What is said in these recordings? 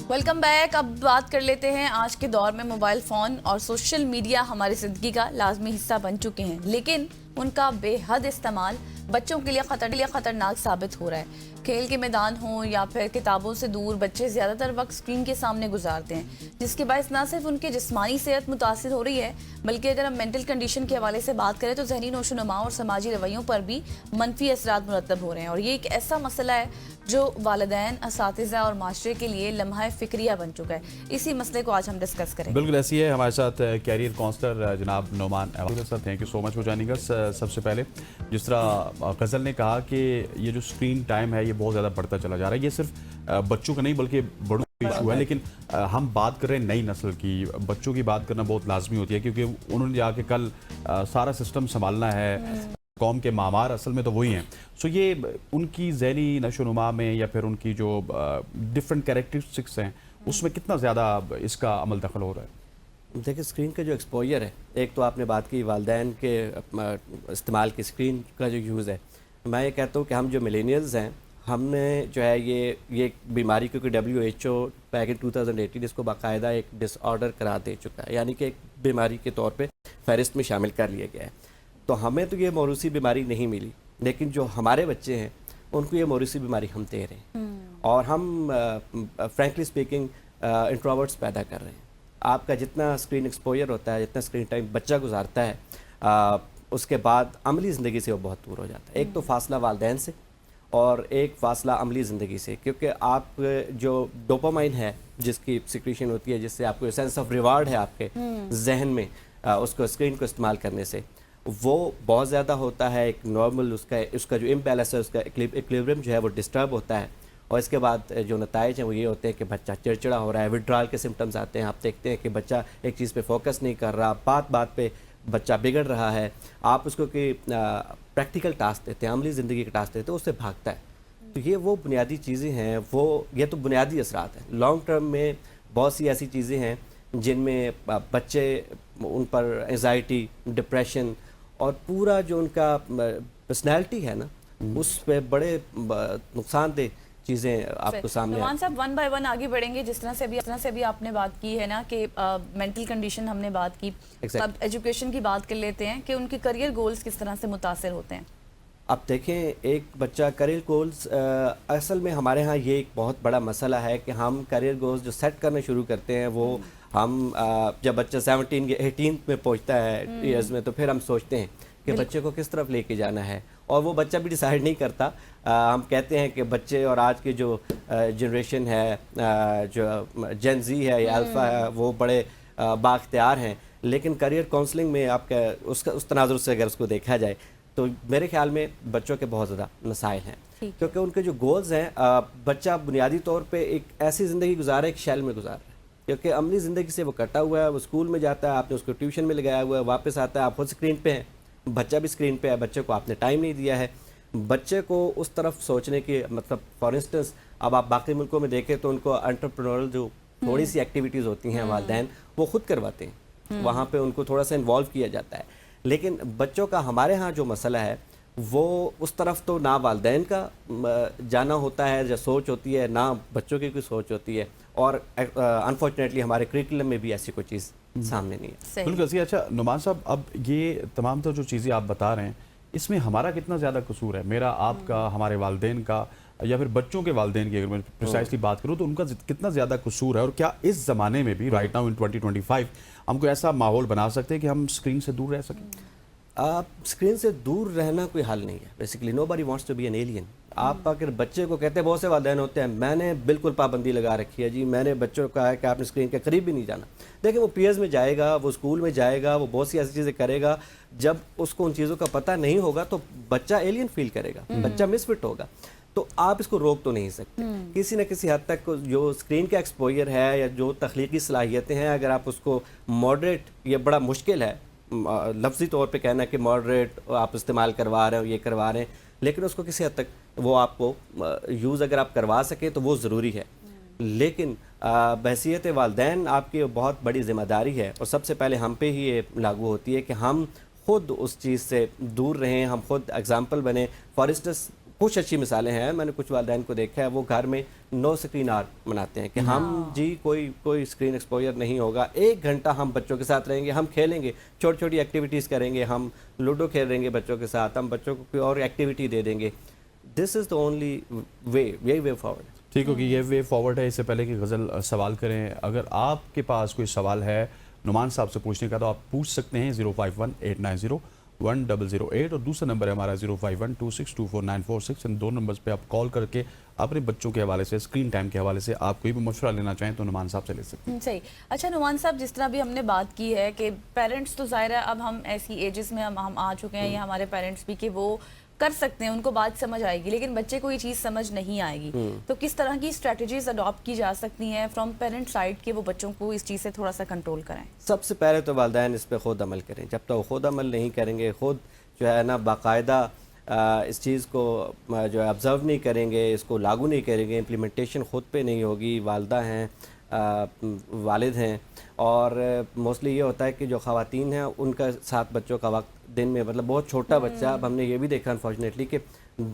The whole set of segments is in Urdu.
Welcome back. اب بات کر لیتے ہیں آج کے دور میں موبائل فون اور سوشل میڈیا ہماری زندگی کا لازمی حصہ بن چکے ہیں، لیکن ان کا بے حد استعمال بچوں کے لیے خطرناک ثابت ہو رہا ہے. کھیل کے میدان ہوں یا پھر کتابوں سے دور بچے زیادہ تر وقت اسکرین کے سامنے گزارتے ہیں، جس کے باعث نہ صرف ان کی جسمانی صحت متاثر ہو رہی ہے، بلکہ اگر ہم مینٹل کنڈیشن کے حوالے سے بات کریں تو ذہنی نوش و نما اور سماجی رویوں پر بھی منفی اثرات مرتب ہو رہے ہیں. اور یہ ایک ایسا مسئلہ ہے جو والدین، اساتذہ اور معاشرے کے لیے لمحہ فکریہ بن چکا ہے. اسی مسئلے کو آج ہم ڈسکس کریں گے. بالکل ایسی ہے. ہمارے ساتھ کیریئر کونسلر جناب Noman sir, thank you so much for joining us. سب سے پہلے جس طرح غزل نے کہا کہ یہ جو اسکرین ٹائم ہے یہ بہت زیادہ بڑھتا چلا جا رہا ہے، یہ صرف بچوں کا نہیں بلکہ بڑوں کا ایشو ہے. لیکن ہم بات کر رہے ہیں نئی نسل کی. بچوں کی بات کرنا بہت لازمی ہوتی ہے کیونکہ انہوں نے جا کے کل سارا سسٹم سنبھالنا ہے. قوم کے معمار اصل میں تو وہی ہیں. سو یہ ان کی ذہنی نشو و نما میں یا پھر ان کی جو ڈفرینٹ کیریکٹرسٹکس ہیں اس میں کتنا زیادہ اس کا عمل دخل ہو رہا ہے؟ دیکھیں اسکرین کا جو ایکسپوجر ہے، ایک تو آپ نے بات کی والدین کے استعمال کی اسکرین کا جو یوز ہے. میں یہ کہتا ہوں کہ ہم جو ملینیلز ہیں، ہم نے جو ہے یہ بیماری کیونکہ WHO بیک ان 2018 اس کو باقاعدہ ایک ڈس آرڈر قرار دے چکا ہے، یعنی کہ ایک بیماری کے طور پہ فہرست میں شامل کر لیا گیا ہے. تو ہمیں تو یہ موروثی بیماری نہیں ملی، لیکن جو ہمارے بچے ہیں ان کو یہ موروثی بیماری ہم دے رہے ہیں. اور ہم فرینکلی اسپیکنگ انٹروورٹس پیدا کر رہے ہیں. آپ کا جتنا اسکرین ایکسپوجر ہوتا ہے، جتنا اسکرین ٹائم بچہ گزارتا ہے، اس کے بعد عملی زندگی سے وہ بہت دور ہو جاتا ہے. ایک تو فاصلہ والدین سے اور ایک فاصلہ عملی زندگی سے، کیونکہ آپ جو ڈوپامائن ہے جس کی سیکریشن ہوتی ہے، جس سے آپ کو سینس آف ریوارڈ ہے آپ کے ذہن میں اس کو اسکرین کو استعمال کرنے سے، وہ بہت زیادہ ہوتا ہے. ایک نارمل اس کا جو امبیلنس ہے، اس کا ایکویلبریم جو ہے وہ ڈسٹرب ہوتا ہے. اور اس کے بعد جو نتائج ہیں وہ یہ ہوتے ہیں کہ بچہ چڑچڑا ہو رہا ہے، وڈرال کے سمٹمز آتے ہیں. آپ دیکھتے ہیں کہ بچہ ایک چیز پہ فوکس نہیں کر رہا، بات بات پہ بچہ بگڑ رہا ہے. آپ اس کو کہ پریکٹیکل ٹاسک دیتے ہیں، عملی زندگی کے ٹاسک دیتے ہیں، اس سے بھاگتا ہے. تو یہ وہ بنیادی چیزیں ہیں، یہ تو بنیادی اثرات ہیں. لانگ ٹرم میں بہت سی ایسی چیزیں ہیں جن میں بچے ان پر انزائٹی، ڈپریشن اور پورا جو ان کا پرسنالٹی ہے نا، اس پہ بڑے نقصان دہ چیزیں آپ کو سامنے. نعمان صاحب ون بائی ون آگے بڑھیں گے. جس طرح سے بھی آپ نے بات کی ہے نا کہ مینٹل کنڈیشن ہم نے بات کی، اب ایجوکیشن کی بات کر لیتے ہیں کہ ان کے کریئر گولز کس طرح سے متاثر ہوتے ہیں. اب دیکھیں ایک بچہ کریئر گولز، اصل میں ہمارے ہاں یہ ایک بہت بڑا مسئلہ ہے کہ ہم کریئر گولز جو سیٹ کرنا شروع کرتے ہیں وہ ہم جب بچہ 17 یا 18 میں پہنچتا ہے ایئرز میں، تو پھر ہم سوچتے ہیں کہ بچے کو کس طرف لے کے جانا ہے. اور وہ بچہ بھی ڈیسائیڈ نہیں کرتا. ہم کہتے ہیں کہ بچے اور آج کی جو جنریشن ہے، جو جین زی ہے یا الفا ہے، وہ بڑے بااختیار ہیں. لیکن کریئر کاؤنسلنگ میں آپ کا اس تناظر سے اگر اس کو دیکھا جائے تو میرے خیال میں بچوں کے بہت زیادہ مسائل ہیں، کیونکہ ان کے جو گولز ہیں، بچہ بنیادی طور پہ ایک ایسی زندگی گزارا ہے، ایک شیل میں گزار رہا ہے. کیونکہ عملی زندگی سے وہ کٹا ہوا ہے. وہ اسکول میں جاتا ہے، آپ نے اس کو ٹیوشن میں لگایا ہوا ہے، واپس آتا ہے آپ خود اسکرین پہ ہیں، بچہ بھی اسکرین پہ ہے. بچے کو آپ نے ٹائم نہیں دیا ہے. بچے کو اس طرف سوچنے کی، مطلب فار انسٹنس اب آپ باقی ملکوں میں دیکھیں تو ان کو انٹرپرینورل جو تھوڑی سی ایکٹیویٹیز ہوتی ہیں والدین وہ خود کرواتے ہیں، وہاں پہ ان کو تھوڑا سا انوالو کیا جاتا ہے. لیکن بچوں کا ہمارے ہاں جو مسئلہ ہے وہ اس طرف تو نہ والدین کا جانا ہوتا ہے یا سوچ ہوتی ہے، نہ بچوں کی کوئی سوچ ہوتی ہے. اور انفارچونیٹلی ہمارے کریکولم میں بھی ایسی کوئی چیز سامنے نہیں ہے. بالکل. اچھا نعمان صاحب، اب یہ تمام تو جو چیزیں آپ بتا رہے ہیں اس میں ہمارا کتنا زیادہ قصور ہے؟ میرا، آپ کا، ہمارے والدین کا، یا پھر بچوں کے والدین کی اگر میں پریسائزلی بات کروں تو ان کا کتنا زیادہ قصور ہے؟ اور کیا اس زمانے میں بھی رائٹ ناؤ ان 2025 ہم کو ایسا ماحول بنا سکتے ہیں کہ ہم اسکرین سے دور رہ سکیں؟ اسکرین سے دور رہنا کوئی حل نہیں ہے. Basically nobody wants to be an alien. آپ اگر بچے کو کہتے ہیں، بہت سے والدین ہوتے ہیں میں نے بالکل پابندی لگا رکھی ہے جی، میں نے بچوں کو کہا ہے کہ آپ نے اسکرین کے قریب بھی نہیں جانا. دیکھیں وہ پیئرز میں جائے گا، وہ اسکول میں جائے گا، وہ بہت سی ایسی چیزیں کرے گا. جب اس کو ان چیزوں کا پتہ نہیں ہوگا تو بچہ ایلین فیل کرے گا، بچہ مس فٹ ہوگا. تو آپ اس کو روک تو نہیں سکتے. کسی نہ کسی حد تک جو اسکرین کا ایکسپوجر ہے یا جو تخلیقی صلاحیتیں ہیں، اگر آپ اس کو ماڈریٹ، یہ بڑا مشکل ہے لفظی طور پہ کہنا کہ ماڈریٹ آپ استعمال کروا رہے ہو، یہ کروا رہے ہیں، لیکن اس کو کسی حد تک وہ آپ کو یوز اگر آپ کروا سکیں تو وہ ضروری ہے. لیکن بحیثیت والدین آپ کی بہت بڑی ذمہ داری ہے، اور سب سے پہلے ہم پہ ہی یہ لاگو ہوتی ہے کہ ہم خود اس چیز سے دور رہیں, ہم خود اگزامپل بنیں. فار انسٹنس کچھ اچھی مثالیں ہیں, میں نے کچھ والدین کو دیکھا ہے وہ گھر میں نو اسکرین آر مناتے ہیں کہ ہم جی کوئی اسکرین ایکسپوجر نہیں ہوگا, 1 گھنٹہ ہم بچوں کے ساتھ رہیں گے, ہم کھیلیں گے, چھوٹی چھوٹی ایکٹیویٹیز کریں گے, ہم لوڈو کھیل رہیں گے بچوں کے ساتھ, ہم بچوں کو کوئی اور ایکٹیویٹی دے دیں گے. دس از دا اونلی وے فارورڈ. ٹھیک ہوگی, یہ وے فارورڈ ہے. اس سے پہلے کہ غزل سوال کریں, اگر آپ کے پاس کوئی سوال ہے نعمان صاحب سے پوچھنے کا تو آپ پوچھ سکتے ہیں 051-890-1008, اور دوسرا نمبر ہے ہمارا 051-2624-946. ان 2 نمبرز پہ آپ کال کر کے اپنے بچوں کے حوالے سے, اسکرین ٹائم کے حوالے سے آپ کوئی بھی مشورہ لینا چاہیں تو نعمان صاحب سے لے سکتے ہیں. صحیح. اچھا نعمان صاحب, جس طرح بھی ہم نے بات کی ہے کہ پیرنٹس تو ظاہر ہے اب ہم ایسی ایجز میں ہم آ چکے ہیں, یا ہمارے پیرنٹس بھی, کہ وہ کر سکتے ہیں, ان کو بات سمجھ آئے گی, لیکن بچے کو یہ چیز سمجھ نہیں آئے گی. تو کس طرح کی اسٹریٹجیز اڈاپٹ کی جا سکتی ہیں فرام پیرنٹ سائڈ کہ وہ بچوں کو اس چیز سے تھوڑا سا کنٹرول کریں؟ سب سے پہلے تو والدین اس پہ خود عمل کریں. جب تک وہ خود عمل نہیں کریں گے, خود جو ہے نا باقاعدہ اس چیز کو جو ہے آبزرو نہیں کریں گے, اس کو لاگو نہیں کریں گے, امپلیمنٹیشن خود پہ نہیں ہوگی. والدہ ہیں, والد ہیں, اور موسٹلی یہ ہوتا ہے کہ جو خواتین ہیں ان کا ساتھ بچوں کا وقت دن میں, مطلب بہت چھوٹا بچہ, اب ہم نے یہ بھی دیکھا انفارچونیٹلی کہ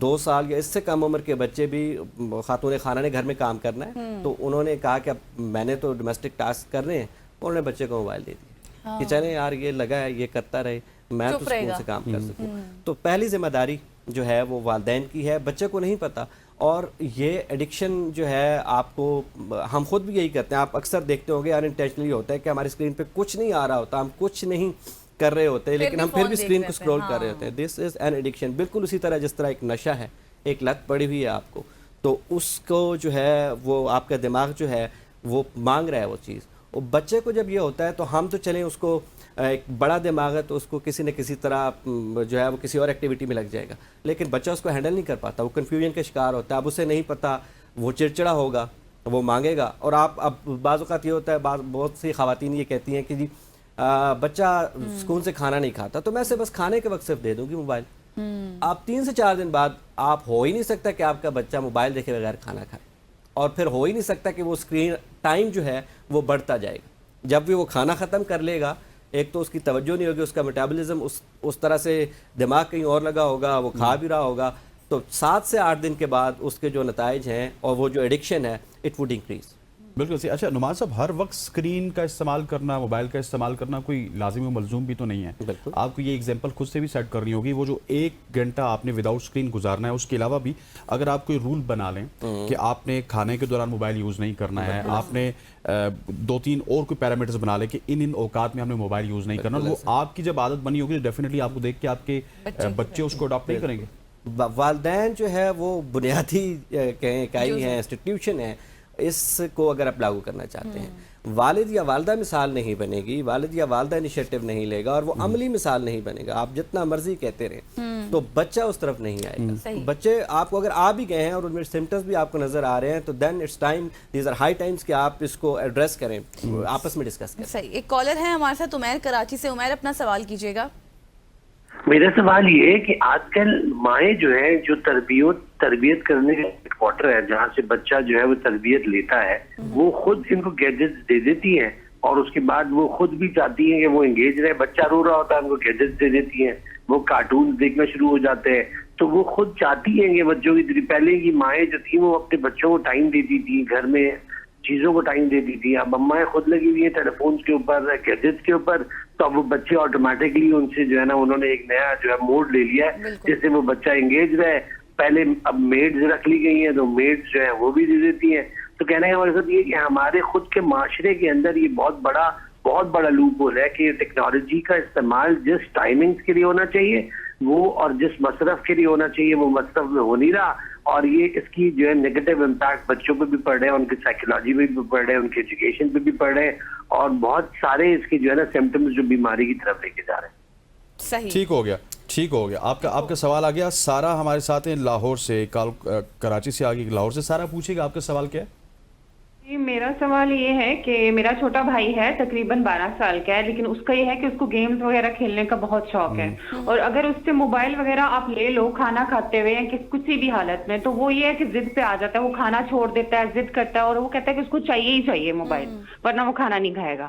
2 سال یا اس سے کم عمر کے بچے بھی, خاتون خانہ نے گھر میں کام کرنا ہے تو انہوں نے کہا کہ اب میں نے تو ڈومیسٹک ٹاسک کر رہے ہیں, انہوں نے بچے کو موبائل دے دیا کہ چلیں یار یہ لگا ہے یہ کرتا رہے, میں تو اسکول سے کام کر سکوں. تو پہلی ذمہ داری جو ہے وہ والدین کی ہے, بچے کو نہیں پتہ. اور یہ ایڈکشن جو ہے آپ کو, ہم خود بھی یہی کرتے ہیں, آپ اکثر دیکھتے ہوں گے ان انٹینشنلی ہوتا ہے کہ ہماری اسکرین پہ کچھ نہیں آ رہا ہوتا, ہم کچھ نہیں کر رہے ہوتے, لیکن ہم پھر بھی اسکرین کو اسکرول کر رہے ہوتے ہیں. دس از این ایڈکشن. بالکل اسی طرح جس طرح ایک نشہ ہے, ایک لت پڑی ہوئی ہے آپ کو, تو اس کو جو ہے وہ آپ کا دماغ جو ہے وہ مانگ رہا ہے وہ چیز. اور بچے کو جب یہ ہوتا ہے تو ہم تو چلیں, اس کو ایک بڑا دماغ ہے تو اس کو کسی نہ کسی طرح جو ہے وہ کسی اور ایکٹیویٹی میں لگ جائے گا, لیکن بچہ اس کو ہینڈل نہیں کر پاتا, وہ کنفیوژن کا شکار ہوتا ہے. اب اسے نہیں پتہ, وہ چڑچڑا ہوگا, وہ مانگے گا. اور آپ اب بعض اوقات یہ ہوتا ہے, بہت سی خواتین یہ کہتی ہیں کہ جی بچہ اسکول سے کھانا نہیں کھاتا تو میں اسے بس کھانے کے وقت صرف دے دوں گی موبائل. آپ 3 سے 4 دن بعد آپ ہو ہی نہیں سکتا کہ آپ کا بچہ موبائل دیکھے بغیر کھانا کھائے, اور پھر ہو ہی نہیں سکتا کہ وہ اسکرین ٹائم جو ہے وہ بڑھتا جائے گا. جب بھی وہ کھانا ختم کر لے گا, ایک تو اس کی توجہ نہیں ہوگی, اس کا میٹابولزم اس طرح سے دماغ کہیں اور لگا ہوگا, وہ کھا بھی رہا ہوگا, تو 7 سے 8 دن کے بعد اس کے جو نتائج ہیں اور وہ جو ایڈکشن ہے اٹ وڈ انکریز. بالکل صحیح. اچھا نعمان صاحب, ہر وقت اسکرین کا استعمال کرنا, موبائل کا استعمال کرنا کوئی لازمی و ملزوم بھی تو نہیں ہے. بالکل آپ کو یہ ایگزامپل خود سے بھی سیٹ کرنی ہوگی, وہ جو 1 گھنٹہ آپ نے وداؤٹ اسکرین گزارنا ہے, اس کے علاوہ بھی اگر آپ کوئی رول بنا لیں کہ آپ نے کھانے کے دوران موبائل یوز نہیں کرنا ہے, آپ نے 2-3 اور کوئی پیرامیٹرز بنا لیں کہ ان اوقات میں ہم نے موبائل یوز نہیں کرنا, وہ آپ کی جب عادت بنی ہوگی تو ڈیفینیٹلی آپ کو دیکھ کے آپ کے بچے اس کو اڈاپٹ نہیں کریں گے. والدین جو ہے وہ بنیادی اکائی ہیں, انسٹیٹیوشن ہے, اس کو اگر آپ لاگو کرنا چاہتے ہیں. والد یا والدہ مثال نہیں بنے گی, والد یا والدہ انیشیٹو نہیں لے گا, اور وہ عملی مثال نہیں بنے گا. آپ جتنا مرضی کہتے رہیں تو بچہ اس طرف نہیں آئے گا. بچے آپ کو اگر آ بھی گئے ہیں اور ان میں سمٹمز بھی آپ کو نظر آ رہے ہیں تو then it's time, these are high times کہ آپ اس کو ایڈریس کریں, آپس میں ڈسکس کریں. صحیح. ایک کالر ہے ہمارے ساتھ, عمیر کراچی سے. عمیر اپنا سوال کیجیے گا. میرا سوال یہ ہے کہ آج کل مائیں جو ہے, جو تربیت کرنے کا ایک کوارٹر ہے جہاں سے بچہ جو ہے وہ تربیت لیتا ہے, وہ خود ان کو گیجٹس دے دیتی ہیں, اور اس کے بعد وہ خود بھی چاہتی ہیں کہ وہ انگیج رہے. بچہ رو رہا ہوتا ہے, ان کو گیجٹس دے دیتی ہیں, وہ کارٹونز دیکھنا شروع ہو جاتے ہیں. تو وہ خود چاہتی ہیں کہ بچوں کی, پہلے کی مائیں جو تھیں وہ اپنے بچوں کو ٹائم دیتی تھی, گھر میں چیزوں کو ٹائم دیتی تھی. اب امائیں خود لگی ہوئی ہیں ٹیلی فونز کے اوپر, گیجٹس کے اوپر, تو اب وہ بچے آٹومیٹکلی ان سے جو ہے نا انہوں نے ایک نیا جو ہے موڈ لے لیا ہے جس سے وہ بچہ انگیج رہے. پہلے اب میڈز رکھ لی گئی ہیں تو میڈز جو ہیں وہ بھی دے دیتی ہیں. تو کہنے کا مقصد یہ کہ ہمارے خود کے معاشرے کے اندر یہ بہت بڑا لوپ ہول ہے کہ ٹیکنالوجی کا استعمال جس ٹائمنگز کے لیے ہونا چاہیے وہ, اور جس مصرف کے لیے ہونا چاہیے وہ مصرف میں ہو نہیں رہا, اور یہ اس کی جو ہے نیگیٹو امپیکٹ بچوں پہ بھی پڑ رہے ہیں, ان کی سائیکولوجی پہ بھی پڑ رہے ہیں, ان کی ایجوکیشن پہ بھی پڑ رہے ہیں, اور بہت سارے اس کے جو ہے نا سمپٹمز جو بیماری کی طرف لے کے جا رہے ہیں. صحیح. ٹھیک ہو گیا. آپ کا سوال آ گیا. سارا ہمارے ساتھ ہیں لاہور سے, کراچی سے آگے لاہور سے. سارا پوچھے گا آپ کا سوال کیا ہے؟ جی میرا سوال یہ ہے کہ میرا چھوٹا بھائی ہے, تقریباً 12 سال کا ہے, لیکن اس کا یہ ہے کہ اس کو گیمز وغیرہ کھیلنے کا بہت شوق ہے, اور اگر اس سے موبائل وغیرہ آپ لے لو کھانا کھاتے ہوئے یا کسی بھی حالت میں, تو وہ یہ ہے کہ ضد پہ آ جاتا ہے, وہ کھانا چھوڑ دیتا ہے, ضد کرتا ہے, اور وہ کہتا ہے کہ اس کو چاہیے ہی چاہیے موبائل, ورنہ وہ کھانا نہیں کھائے گا.